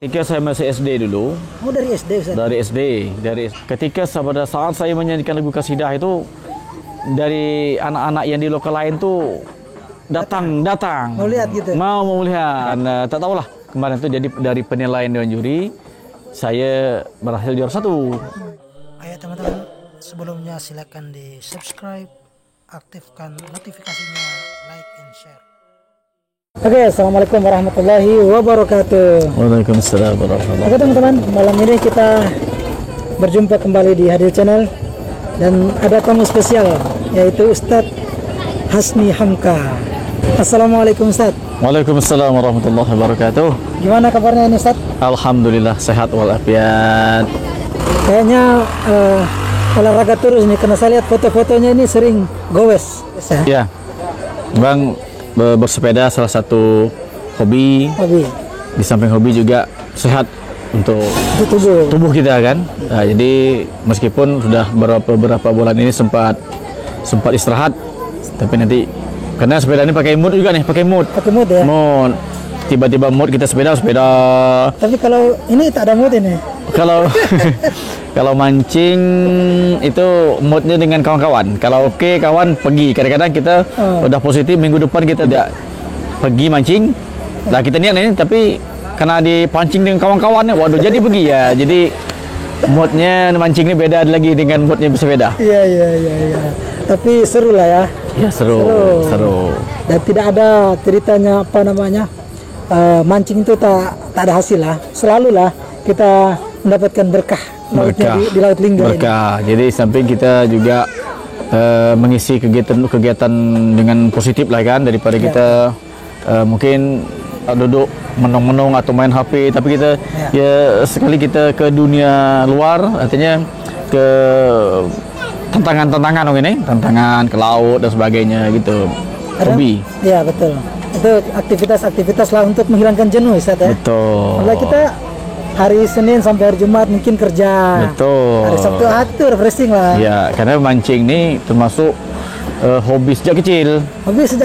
Ketika saya masih SD dulu. Oh, dari SD, Ustaz? Dari SD. Ketika pada saat saya menyanyikan lagu kasidah itu, dari anak-anak yang di lokal lain tuh datang. Mau lihat gitu? Mau melihat. Dan tak tahulah kemarin itu jadi dari penilaian Dewan Juri, saya berhasil juara 1. Ayo teman-teman, sebelumnya silakan di subscribe, aktifkan notifikasinya, like and share. Oke, assalamualaikum warahmatullahi wabarakatuh. Waalaikumsalam warahmatullahi wabarakatuh. Oke teman-teman, malam ini kita berjumpa kembali di Hadir Channel dan ada tamu spesial yaitu Ustadz Hasni Hamka. Assalamualaikum Ustadz. Waalaikumsalam warahmatullahi wabarakatuh. Gimana kabarnya ini Ustadz? Alhamdulillah sehat walafiat. Kayaknya olahraga terus nih, karena saya lihat foto-fotonya ini sering gowes. Ya, Bang, bersepeda salah satu hobi. Di samping hobi juga sehat untuk tubuh kita kan. Nah, jadi meskipun sudah beberapa bulan ini sempat istirahat, tapi nanti karena sepeda ini pakai mood juga nih, pakai mood ya. Mood. Tiba-tiba mood kita sepeda. Tapi kalau ini tak ada mood ini. Kalau mancing itu moodnya dengan kawan-kawan. Kalau oke kawan pergi. Kadang-kadang kita udah positif, minggu depan kita tidak pergi mancing. Lah kita niat ini, tapi karena dipancing dengan kawan-kawannya, waduh jadi pergi ya. Jadi moodnya mancing ini beda lagi dengan moodnya bersepeda. Iya. Tapi seru lah ya. Ya seru. Dan tidak ada ceritanya mancing itu tak ada hasil lah. Selalu lah kita mendapatkan berkah di Laut Lingga berkah. Jadi samping kita juga mengisi kegiatan dengan positif lah kan, daripada kita mungkin duduk menung-menung atau main HP, tapi kita ya sekali kita ke dunia luar, artinya ke tantangan ini, tantangan ke laut dan sebagainya gitu. Hobi. Ya betul. Itu aktivitas lah untuk menghilangkan jenuh Ustaz ya. Betul. Kalau kita hari Senin sampai hari Jumat mungkin kerja. Betul. Hari Sabtu itu refreshing lah. Ya, karena mancing ini termasuk hobi sejak kecil.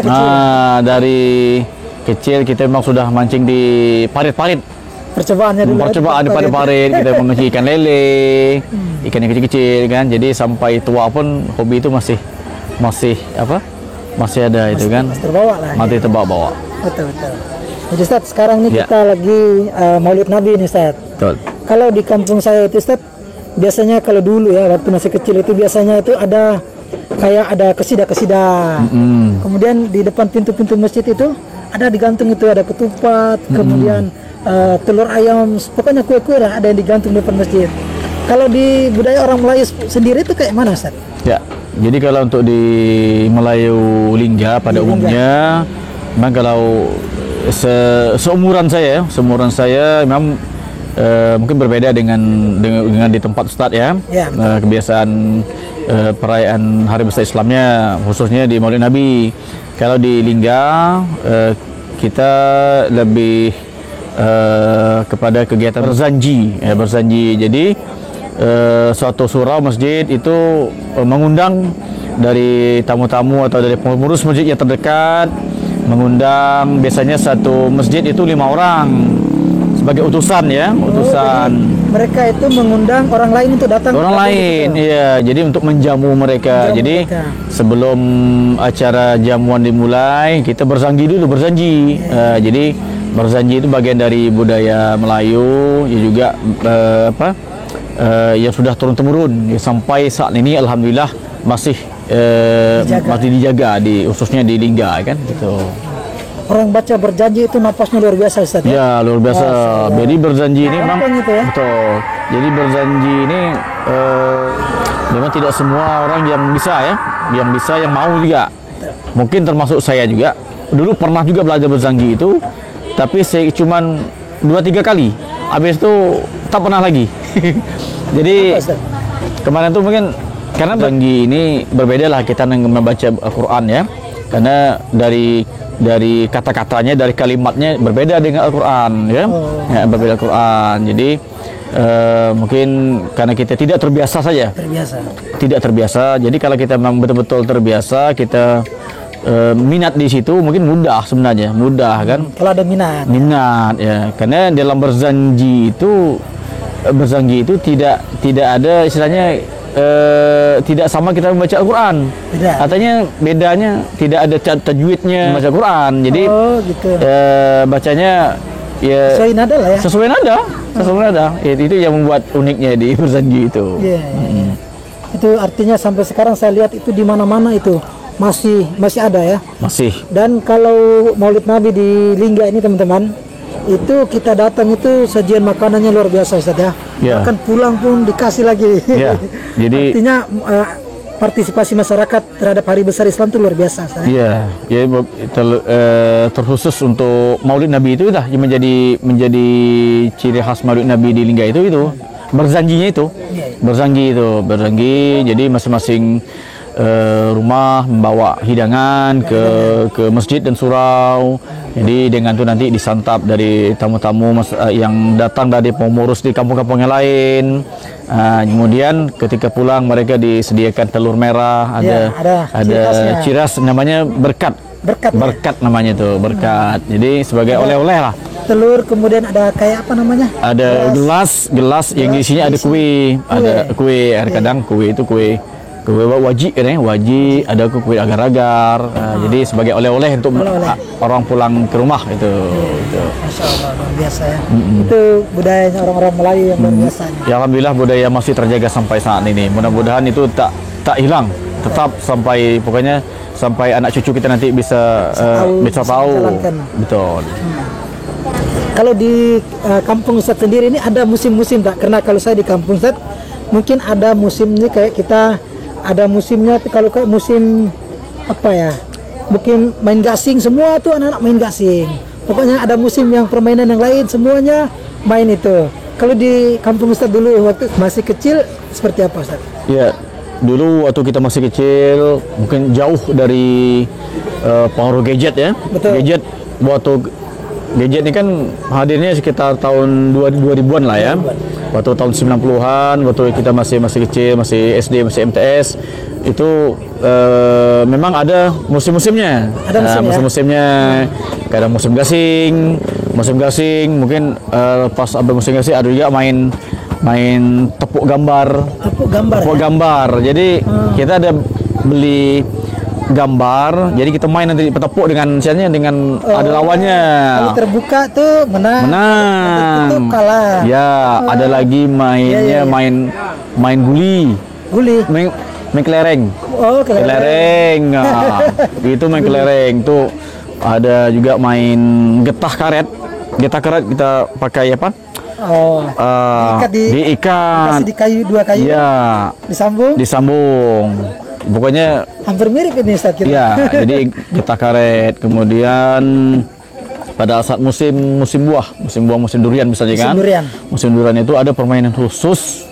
Nah, dari kecil kita memang sudah mancing di parit-parit. Percobaan di parit-parit, kita memancing ikan lele, ikan yang kecil-kecil kan. Jadi sampai tua pun hobi itu masih ada itu kan. Masih terbawa. Betul. Jadi Ustaz, sekarang ini kita lagi Maulid Nabi nih Ustaz. Betul. Kalau di kampung saya itu Ustaz, biasanya kalau dulu ya waktu masih kecil itu biasanya itu ada kesidah. Kemudian di depan pintu-pintu masjid itu ada digantung itu, ada ketupat, kemudian telur ayam, pokoknya kue-kue lah ada yang digantung di depan masjid. Kalau di budaya orang Melayu sendiri itu kayak mana Ustaz? Ya, jadi kalau untuk di Melayu Lingga pada umumnya, memang kalau seumuran saya memang mungkin berbeda dengan di tempat Ustadz ya. Kebiasaan perayaan Hari Besar Islamnya khususnya di Maulid Nabi. Kalau di Lingga kita lebih kepada kegiatan berzanji. Jadi suatu surau masjid itu mengundang dari tamu-tamu atau dari pengurus masjid yang terdekat, mengundang biasanya satu masjid itu 5 orang sebagai utusan ya. Mereka itu mengundang orang lain untuk datang. Iya. Jadi untuk menjamu mereka. Sebelum acara jamuan dimulai, kita berzanji. Jadi berzanji itu bagian dari budaya Melayu, ya juga yang sudah turun-temurun sampai saat ini alhamdulillah masih dijaga khususnya di Lingga kan gitu. Orang baca berjanji itu napasnya luar biasa Ustaz ya? Ya luar biasa. Jadi berjanji ini memang betul. Jadi berjanji ini memang tidak semua orang yang mau juga. Mungkin termasuk saya juga. Dulu pernah juga belajar berjanji itu, tapi saya cuman 2-3 kali. Habis itu tak pernah lagi. Jadi kemarin tuh mungkin karena berjanji ini berbeda lah kita membaca Al-Quran ya. Karena dari kata-katanya, dari kalimatnya berbeda dengan Al-Quran ya. Berbeda Al-Quran. Jadi mungkin karena kita tidak terbiasa saja. Tidak terbiasa. Jadi kalau kita memang betul-betul terbiasa, kita minat di situ mungkin mudah sebenarnya, mudah kan? Kalau ada minat. Minat ya, karena dalam berzanji itu tidak ada istilahnya tidak sama kita membaca Al-Quran. Beda. Artinya bedanya tidak ada tajwidnya membaca Quran. Jadi gitu. Bacanya ya Sesuai nada lah ya. sesuai nada. Itu yang membuat uniknya di berzanji itu. Iya. Itu artinya sampai sekarang saya lihat itu di mana-mana itu masih ada ya. Masih. Dan kalau Maulid Nabi di Lingga ini teman-teman, itu kita datang itu sajian makanannya luar biasa Ustaz ya. Ya. Bahkan pulang pun dikasih lagi. Ya. Jadi artinya partisipasi masyarakat terhadap hari besar Islam itu luar biasa Ustaz. Iya, ya terkhusus untuk Maulid Nabi itu dah yang menjadi ciri khas Maulid Nabi di Lingga itu berzanjinya itu. Berzanji. Jadi masing-masing rumah membawa hidangan ke masjid dan surau. Jadi dengan itu nanti disantap dari tamu-tamu yang datang dari pengurus di kampung-kampung yang lain. Kemudian ketika pulang mereka disediakan telur merah, ada ciras namanya berkat namanya itu berkat. Jadi sebagai oleh-oleh lah. Telur, kemudian ada kayak apa namanya? Ada gelas yang isinya ada kue, ada kadang kue itu kue wajib kan ya, ada kue agar-agar. Jadi sebagai oleh-oleh untuk orang pulang ke rumah itu. Masya Allah, luar biasa ya. Itu budayanya orang-orang Melayu yang luar biasa. Ya alhamdulillah budaya masih terjaga sampai saat ini. Mudah-mudahan itu tak hilang, tetap sampai pokoknya sampai anak cucu kita nanti bisa tahu. Betul. Kalau di kampung Ustaz sendiri ini ada musim-musim tak? Karena kalau saya di kampung Ustaz mungkin ada musimnya kayak kita ada musimnya. Kalau kayak musim apa ya, mungkin main gasing, semua tuh anak-anak main gasing. Pokoknya ada musim yang permainan yang lain semuanya main itu. Kalau di kampung Ustaz dulu waktu masih kecil seperti apa Ustaz? Ya, dulu waktu kita masih kecil mungkin jauh dari pengaruh gadget ya. Betul. Gadget ini kan hadirnya sekitar tahun 2000-an lah ya. Waktu tahun 90-an, waktu kita masih kecil, masih SD, masih MTS, itu memang ada musim-musimnya. Musim-musimnya, kadang musim gasing, mungkin pas ada musim gasing ada juga main tepuk gambar. Jadi kita ada beli gambar, jadi kita main nanti petepuk dengan ada lawannya. Kalau terbuka tuh menang. Tertutup kalah. Ya, ada lagi mainnya main guli. Main kelereng. Kelereng. Itu main kelereng tuh. Ada juga main getah karet. Getah karet kita pakai apa? Diikat. Kasih dua kayu. Ya. Disambung. Pokoknya hampir mirip ini Ustaz kita. Ya, jadi getah karet. Kemudian pada saat musim durian misalnya kan. Musim durian itu ada permainan khusus.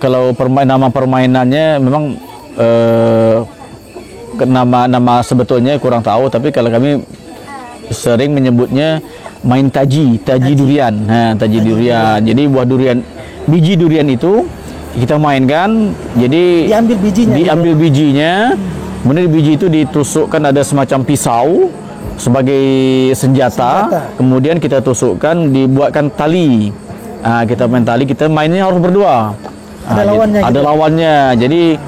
Kalau nama permainannya memang nama sebetulnya kurang tahu, tapi kalau kami sering menyebutnya main taji durian. Taji durian. Jadi buah durian, biji durian itu kita mainkan, jadi diambil bijinya, kemudian biji itu ditusukkan, ada semacam pisau sebagai senjata. Kemudian kita tusukkan, dibuatkan tali. Kita main tali, kita mainnya harus berdua. Ada lawannya. Jadi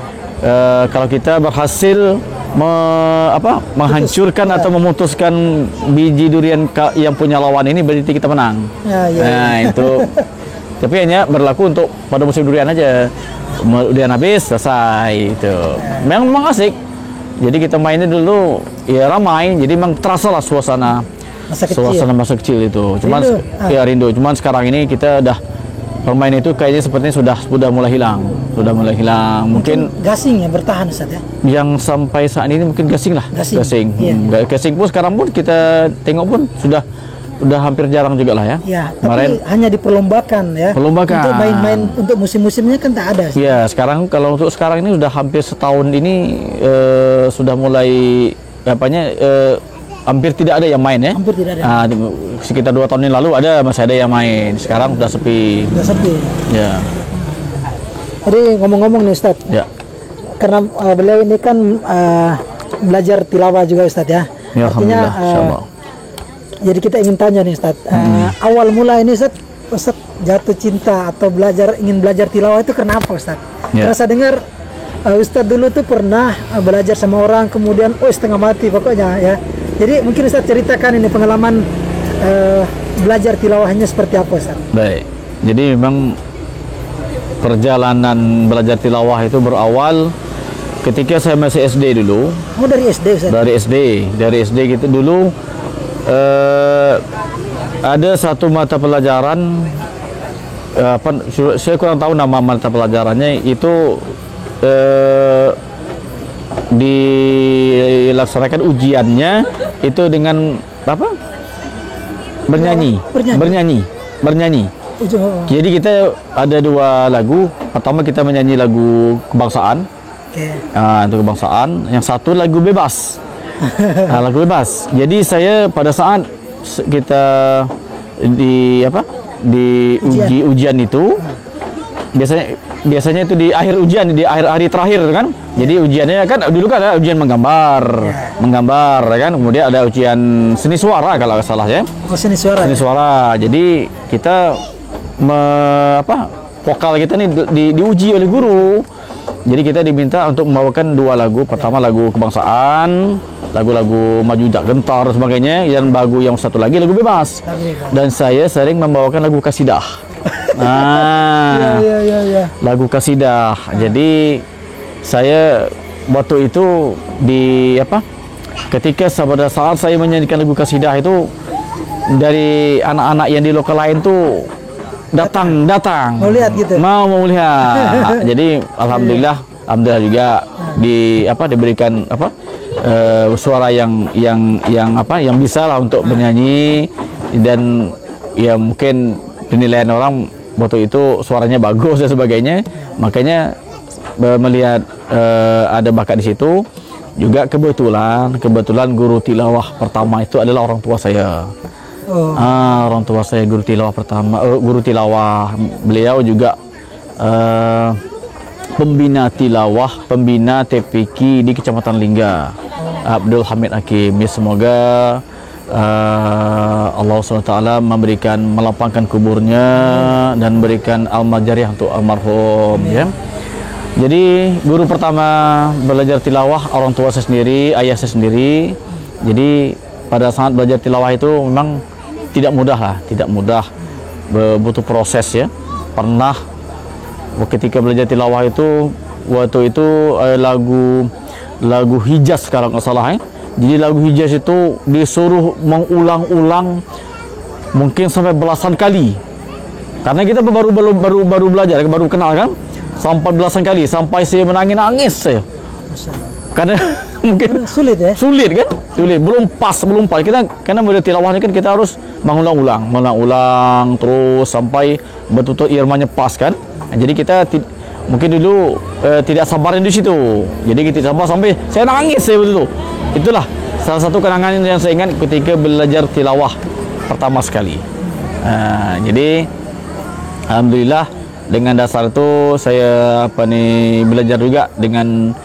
kalau kita berhasil menghancurkan atau memutuskan biji durian yang punya lawan ini, berarti kita menang. Itu. Tapi hanya berlaku untuk pada musim durian aja. Durian habis, selesai itu. Memang asik. Jadi kita mainnya dulu ya ramai. Jadi memang terasa lah suasana masa kecil itu. Cuman rindu. Cuman sekarang ini kita udah permainan itu kayaknya sepertinya sudah mulai hilang. Mungkin gasing yang bertahan Ustaz ya. Yang sampai saat ini mungkin gasing lah. Gasing. Gasing pun sekarang pun kita tengok pun sudah hampir jarang juga lah ya. Ya, tapi hanya diperlombakan ya. Untuk main-main untuk musim-musimnya kan tak ada. Ya, kalau untuk sekarang ini sudah hampir setahun ini sudah mulai hampir tidak ada yang main ya. Hampir tidak ada. Sekitar 2 tahun yang lalu masih ada yang main. Sekarang sudah sepi. Ya. Ya. Jadi ngomong-ngomong nih Ustaz. Ya. karena beliau ini kan belajar tilawah juga Ustaz ya. Ya, Artinya jadi kita ingin tanya nih Ustaz, awal mula ini Ustaz jatuh cinta atau ingin belajar tilawah itu kenapa Ustaz? Ya. Karena saya dengar Ustaz dulu tuh pernah belajar sama orang, kemudian setengah mati pokoknya ya. Jadi mungkin Ustaz ceritakan ini pengalaman belajar tilawahnya seperti apa Ustaz? Baik, jadi memang perjalanan belajar tilawah itu berawal ketika saya masih SD dulu. Oh, dari SD Ustaz? Dari SD gitu dulu. Ada satu mata pelajaran, saya kurang tahu nama mata pelajarannya, itu dilaksanakan ujiannya itu dengan apa? Bernyanyi. Jadi kita ada dua lagu. Pertama kita menyanyi lagu kebangsaan. Untuk kebangsaan. Yang satu lagu bebas. Lagu bebas. Jadi saya pada saat kita di ujian itu, biasanya itu di akhir ujian, di akhir hari terakhir kan. Jadi ujiannya kan dulu kan ada ujian menggambar kan. Kemudian ada ujian seni suara kalau nggak salah ya. Seni suara. Jadi kita vokal kita nih diuji oleh guru. Jadi kita diminta untuk membawakan dua lagu. Pertama lagu kebangsaan, lagu-lagu maju tak gentar dan sebagainya. Dan lagu yang satu lagi lagu bebas. Dan saya sering membawakan lagu kasidah. Lagu kasidah. Jadi saya waktu itu ketika pada saat saya menyanyikan lagu kasidah itu, dari anak-anak yang di lokal lain tuh datang mau lihat gitu, mau lihat. Jadi alhamdulillah juga diberikan suara yang bisa lah untuk bernyanyi, dan ya mungkin penilaian orang waktu itu suaranya bagus dan sebagainya. Makanya melihat ada bakat di situ. Juga kebetulan guru tilawah pertama itu adalah orang tua saya. Orang tua saya guru tilawah pertama, guru tilawah. Beliau juga pembina TPQ di Kecamatan Lingga, Abdul Hamid Hakim. Ya, semoga Allah SWT melapangkan kuburnya dan berikan al-majariah untuk almarhum ya. Jadi guru pertama belajar tilawah orang tua saya sendiri, ayah saya sendiri. Jadi pada saat belajar tilawah itu memang tidak mudah, butuh proses ya. Pernah ketika belajar tilawah itu waktu itu lagu Hijaz kalau nggak salah ya. Jadi lagu Hijaz itu disuruh mengulang-ulang mungkin sampai belasan kali. Karena kita baru belajar, baru kenal kan. Sampai belasan kali, sampai saya menangis saya. Karena mungkin sulit kan? Belum pas. Kita karena belajar tilawahnya kan kita harus mengulang terus sampai betul-betul irmanya pas kan. Jadi kita mungkin dulu tidak sabarin di situ. Jadi kita sabar sampai saya nangis saya betul. Itulah salah satu kenangan yang saya ingat ketika belajar tilawah pertama sekali. Jadi alhamdulillah dengan dasar itu saya belajar juga dengan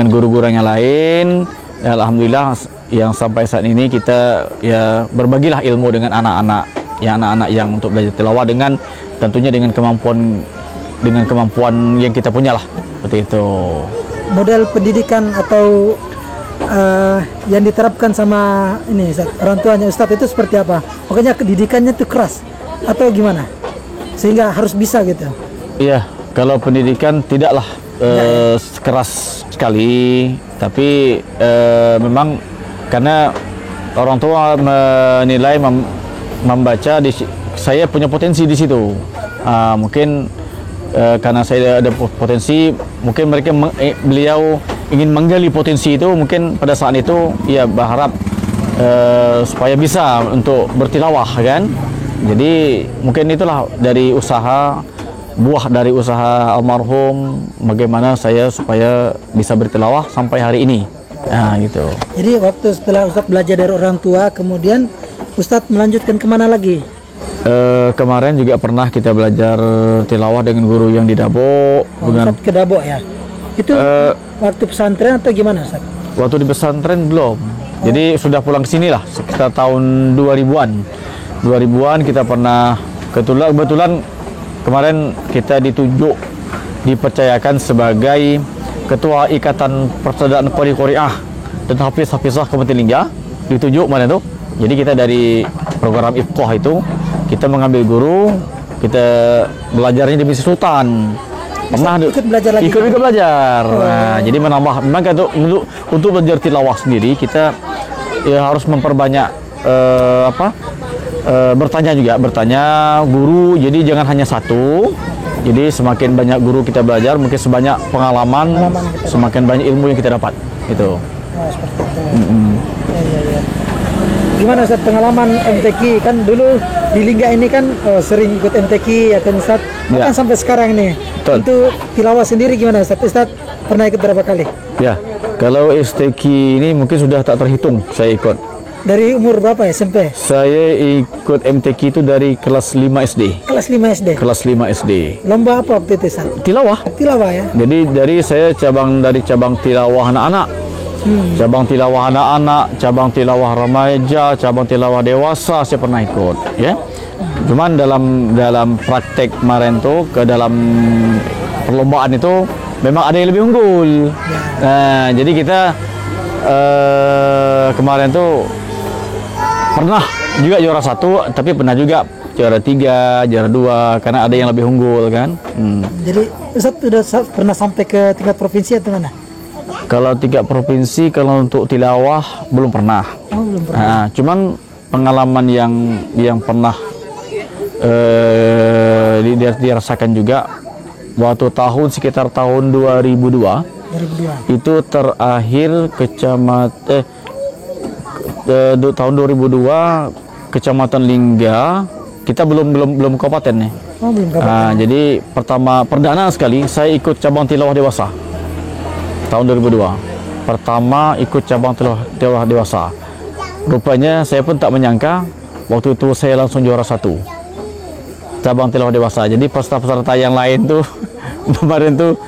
guru-guru yang lain. Ya, alhamdulillah yang sampai saat ini kita ya berbagilah ilmu dengan anak-anak yang untuk belajar tilawah dengan tentunya dengan kemampuan yang kita punya lah, seperti itu. Model pendidikan atau yang diterapkan sama ini orang tuanya Ustadz itu seperti apa? Pokoknya pendidikannya itu keras atau gimana? Sehingga harus bisa gitu. Iya, kalau pendidikan tidaklah keras sekali, tapi memang karena orang tua menilai membaca saya punya potensi di situ. Mungkin karena saya ada potensi, mungkin beliau ingin menggali potensi itu, mungkin pada saat itu ya berharap supaya bisa untuk bertilawah kan. Jadi mungkin itulah buah dari usaha almarhum bagaimana saya supaya bisa bertilawah sampai hari ini. Gitu. Jadi waktu setelah Ustadz belajar dari orang tua, kemudian Ustadz melanjutkan kemana lagi? Kemarin juga pernah kita belajar tilawah dengan guru yang di Dabo. Ustadz ke Dabo ya? Itu waktu pesantren atau gimana, Ustaz? Waktu di pesantren belum. Jadi sudah pulang ke sini lah sekitar tahun 2000-an. 2000-an kita pernah kebetulan kemarin kita dipercayakan sebagai Ketua Ikatan Persaudaraan Qori-Qoriah dan Hafiz-Hafizah Kabupaten Lingga. Ditunjuk mana tuh? Jadi kita dari program Ifqah itu kita mengambil guru, kita belajarnya di Masjid Sultan. Pernah ikut belajar lagi? Ikut belajar. Nah, jadi menambah memang untuk belajar tilawah sendiri kita ya harus memperbanyak bertanya guru. Jadi jangan hanya satu. Jadi semakin banyak guru kita belajar, mungkin sebanyak pengalaman semakin banyak ilmu yang kita dapat. Itu. Seperti itu. Ya. Gimana Ustaz pengalaman MTQ? Kan dulu di Lingga ini kan sering ikut MTQ ya kan Ustaz? Bahkan sampai sekarang nih. Betul. Untuk tilawah sendiri gimana Ustaz? Ustaz pernah ikut berapa kali? Ya, kalau STQ ini mungkin sudah tak terhitung saya ikut. Dari umur berapa ya, SMP? Saya ikut MTQ itu dari kelas 5 SD. Kelas 5 SD? Kelas 5 SD. Lomba apa waktu itu Ustaz? Tilawah. Tilawah ya? Jadi saya cabang tilawah anak-anak. Cabang tilawah anak-anak, cabang tilawah remaja, cabang tilawah dewasa saya pernah ikut, ya. Cuman dalam praktek kemarin tuh ke dalam perlombaan itu memang ada yang lebih unggul. Nah, jadi kita kemarin tuh pernah juga juara 1, tapi pernah juga juara 3, juara 2 karena ada yang lebih unggul kan. Jadi Ustaz sudah pernah sampai ke tingkat provinsi atau mana? Kalau tingkat provinsi, kalau untuk tilawah belum pernah. Oh, belum pernah. Nah, cuman pengalaman yang pernah dirasakan juga waktu sekitar tahun 2002. Itu terakhir tahun 2002 Kecamatan Lingga, kita belum kabupaten nih. Oh, belum kabupaten. Jadi perdana sekali saya ikut cabang tilawah dewasa. Tahun 2002 pertama ikut cabang tilawah dewasa. Rupanya saya pun tak menyangka waktu itu saya langsung juara 1 cabang tilawah dewasa. Jadi peserta-peserta yang lain tuh kemarin tuh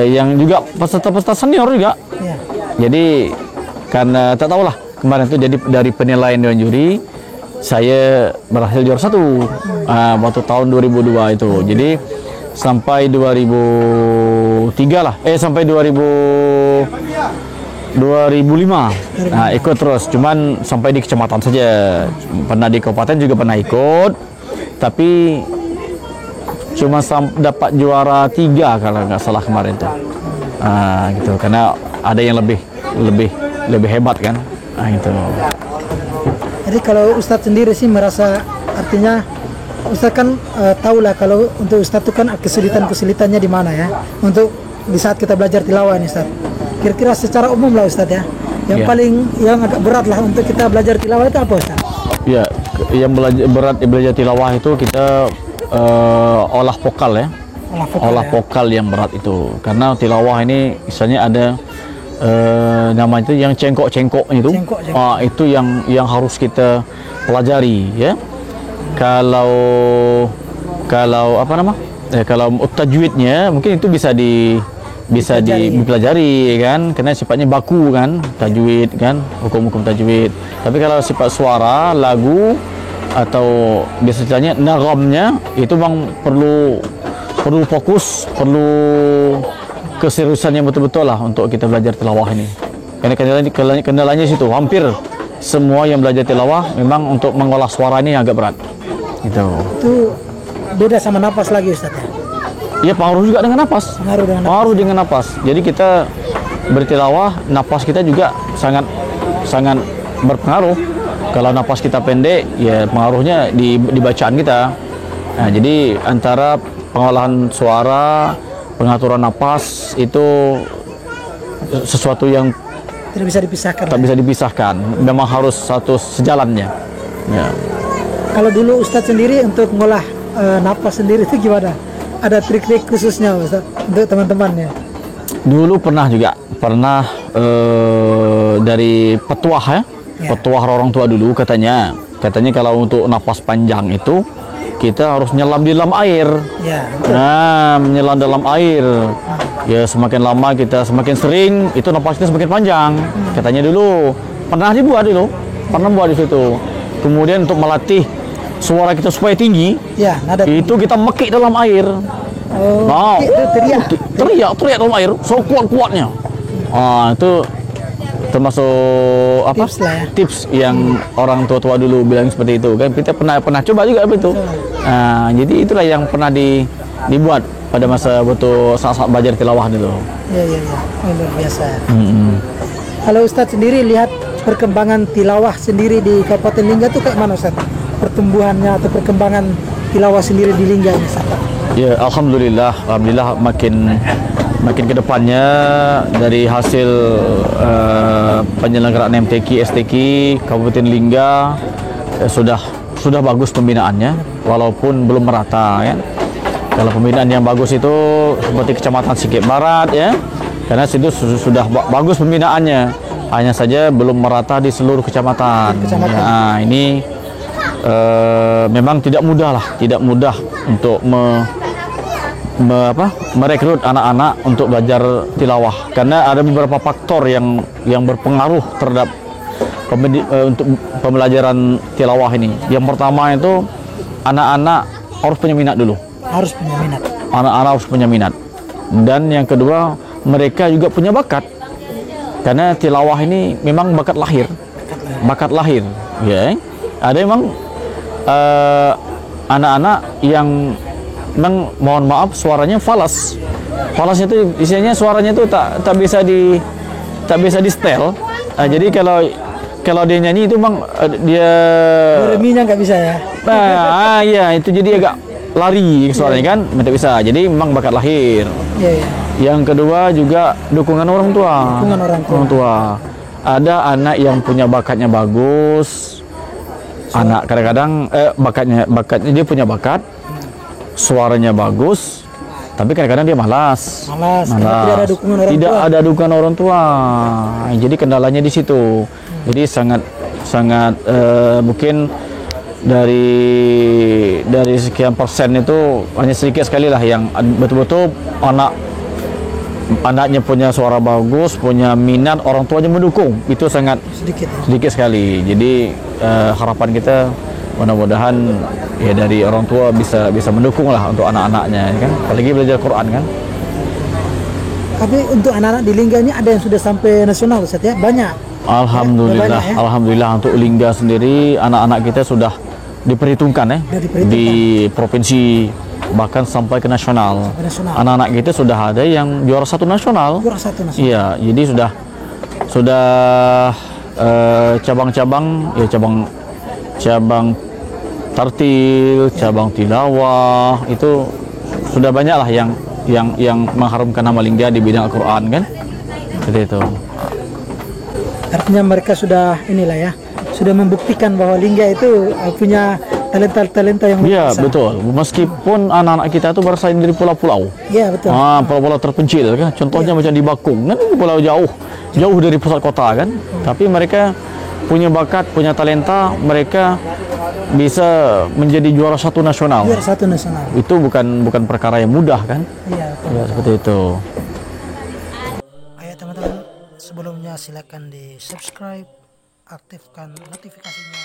yang juga peserta-peserta senior juga. Jadi karena tak tahulah kemarin tuh jadi dari penilaian dewan juri saya berhasil juara 1 waktu tahun 2002 itu. Jadi sampai 2003 lah, sampai 2005. Nah, ikut terus, cuman sampai di kecamatan saja. Pernah di kabupaten juga pernah ikut, tapi cuma dapat juara 3 kalau nggak salah kemarin tuh. Gitu, karena ada yang lebih hebat kan. Gitu. Jadi kalau Ustadz sendiri sih merasa, artinya Ustadz kan tahu lah kalau untuk Ustadz itu kan kesulitannya di mana ya untuk di saat kita belajar tilawah nih Ustadz. Kira-kira secara umum lah Ustadz ya, yang paling yang agak berat lah untuk kita belajar tilawah itu apa Ustadz? Ya, yang belajar tilawah itu kita olah vokal ya. Olah vokal yang berat itu, karena tilawah ini misalnya ada nama itu yang cengkok itu. Itu yang harus kita pelajari ya. Kalau tajwidnya mungkin itu bisa dipelajari kan, karena sifatnya baku kan, tajwid kan, hukum-hukum tajwid. Tapi kalau sifat suara, lagu atau biasanya nagamnya itu bang perlu fokus, perlu keseriusan yang betul-betul lah untuk kita belajar tilawah ini. Karena kendalanya situ, hampir semua yang belajar tilawah memang untuk mengolah suara ini agak berat. Gitu. Itu beda sama napas lagi Ustaz ya? Iya, pengaruh juga dengan napas. Pengaruh dengan napas. Jadi kita bertilawah, napas kita juga sangat berpengaruh. Kalau napas kita pendek, ya pengaruhnya di bacaan kita. Nah, jadi antara pengolahan suara, pengaturan napas itu sesuatu yang tidak bisa dipisahkan. Tak bisa dipisahkan. Memang harus satu sejalannya. Ya. Kalau dulu Ustadz sendiri untuk mengolah napas sendiri itu gimana? Ada trik-trik khususnya Ustadz untuk teman-temannya? Dulu pernah dari petuah ya. Petuah orang tua dulu katanya kalau untuk napas panjang itu kita harus nyelam di dalam air. Ya. Nah, menyelam dalam air. Ya, semakin lama kita semakin sering, itu napas kita semakin panjang. Katanya dulu pernah dibuat dulu, pernah buat di situ. Kemudian untuk melatih suara kita supaya tinggi, Ya, nada. itu kita mekik dalam air. Oh, Nah, itu teriak. teriak dalam air, so kuat-kuatnya. Itu termasuk apa? Tips lah ya. Tips yang orang tua-tua dulu bilang seperti itu kan. Kita pernah coba juga apa itu. Jadi itulah yang pernah dibuat pada masa waktu saat belajar tilawah dulu. Ya. Oh, luar biasa. Kalau Ustadz sendiri lihat perkembangan tilawah sendiri di Kabupaten Lingga tuh kayak mana Ustadz? Pertumbuhannya atau perkembangan tilawah sendiri di Lingga ini Ustadz? Ya, alhamdulillah makin ke depannya dari hasil penyelenggaraan MTQ, STQ Kabupaten Lingga sudah bagus pembinaannya, walaupun belum merata ya. Kalau pembinaan yang bagus itu seperti Kecamatan Sikip Barat ya, karena situ sudah bagus pembinaannya, hanya saja belum merata di seluruh kecamatan. Nah, ini memang tidak mudah untuk merekrut anak-anak untuk belajar tilawah, karena ada beberapa faktor yang berpengaruh terhadap untuk pembelajaran tilawah ini. Yang pertama itu anak-anak harus punya minat dulu. Anak-anak harus punya minat. Dan yang kedua, mereka juga punya bakat. Karena tilawah ini memang bakat lahir. Ya. Ada memang anak-anak yang memang, mohon maaf, suaranya falas. Falas itu isinya suaranya itu tak bisa di setel. Jadi kalau dia nyanyi itu memang dia reminya nggak bisa ya. Nah, iya itu jadi agak lari suaranya kan, tidak bisa. Jadi memang bakat lahir. Iya. Yang kedua juga dukungan orang tua. Orang tua. Ada anak yang punya bakatnya bagus. Anak kadang-kadang bakatnya dia punya bakat. Suaranya bagus, tapi kadang-kadang dia malas. Tidak ada dukungan orang tua. Jadi kendalanya di situ. Jadi sangat mungkin dari sekian persen itu hanya sedikit sekali lah yang betul-betul anaknya punya suara bagus, punya minat, orang tuanya mendukung. Itu sangat sedikit sekali. Jadi harapan kita mudah-mudahan ya dari orang tua bisa mendukung lah untuk anak-anaknya kan, apalagi belajar Quran kan. Tapi untuk anak-anak di Lingga ini ada yang sudah sampai nasional Ustaz ya? Banyak. Alhamdulillah, ya? Alhamdulillah untuk Lingga sendiri anak-anak kita sudah diperhitungkan di provinsi, bahkan sampai ke nasional. Anak-anak kita sudah ada yang juara 1 nasional. Iya, jadi sudah cabang-cabang ya, cabang tartil, cabang tilawah itu sudah banyak lah yang mengharumkan nama Lingga di bidang Al-Quran kan, seperti itu. Artinya mereka sudah sudah membuktikan bahwa Lingga itu punya talenta yang Iya, betul. Meskipun anak-anak kita itu berasal dari pulau-pulau. Iya, betul. Pulau-pulau terpencil kan. Contohnya macam di Bakung kan, pulau jauh dari pusat kota kan. Tapi mereka punya bakat, punya talenta, mereka bisa menjadi juara 1 nasional. Itu bukan perkara yang mudah kan? Iya, ya, seperti itu. Ayo teman-teman, sebelumnya silakan di subscribe, aktifkan notifikasinya